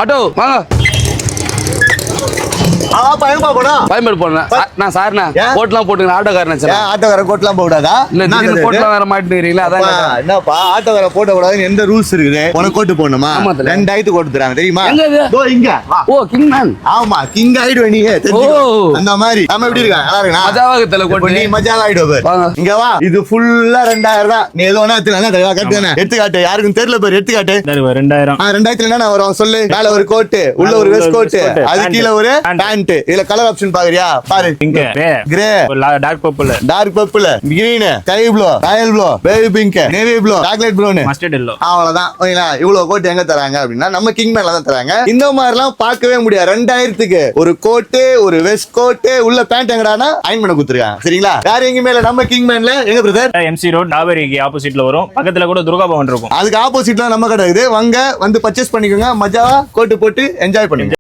Auto வாங்க. பயன்பா போனா பயன்படு போடுறேன் நான் சார்ண்ணா கோட்லாம் போட்டுங்க ஆட்டோக்காரன் சார். ஆட்டோக்காரன் கோட்லாம் போடாதா? இல்ல திடீர்னு கோட்லாம் வேற மாட்டிக்கிறீங்களா? அதான் என்னப்பா ஆட்டோக்காரன் போட கூடாதுன்னு எந்த ரூல்ஸ் இருக்குது? உனக்கு கோட்டு போடணுமா? 2000 கோட்டு தராங்க தெரியுமா? இதோ இங்க ஓ கிங் மேன். ஆமா கிங் ஆயிடுவே நீங்க அந்த மாதிரி. நம்ம எப்படி இருக்கா? நல்லா இருக்கா? மஜாவாகத்துல கோட்டு நீ மஜாவா ஆயிடுவே. இங்க வா, இது ஃபுல்லா 2000 தான். நீ ஏதோ ஒண்ணா கட்டுன எடுத்துக்காட்டு. யாருக்கும் தெரியல பேர் எடுத்துக்காட்டு. 2000 2000 என்ன வரும் சொல்லு? மேல ஒரு கோட்டு, உள்ள ஒரு வெஸ்ட் கோட்டு, அது கீழ ஒரு பேண்ட். இதுல கலர் ஆப்ஷன் பாக்குறியா? பாரு, grey, dark purple, green, sky blue, royal blue, baby pink, navy blue, chocolate brown, mustard yellow. அவ்வளவுதான். ஓகேங்களா? இவ்வளவு கோட் எங்க தராங்க அப்படின்னா நம்ம கிங் மேன்ல தான் தராங்க. இந்த மாதிரி எல்லாம் பார்க்கவே முடியாது. 2000க்கு ஒரு கோட்டு, ஒரு வெஸ்ட் கோட்டு, உள்ள பேண்ட் எங்கடானா அயன் பண்ண கொடுத்துருக்காங்க. சரிங்களா? வேற எங்கேயுமே இல்ல. நம்ம கிங் மேன்ல எங்க பிரதர்? எம்சி ரோட் டாபரிக்கு ஆப்போசிட்ல வரும். பக்கத்துல கூட துர்கா பவன் இருக்கும். அதுக்கு ஆப்போசிட்ல நம்ம கடை இருக்குது. வாங்க வந்து பர்ச்சேஸ் பண்ணிக்கோங்க. மஜாவா கோட்டு போட்டு என்ஜாய் பண்ணுங்க.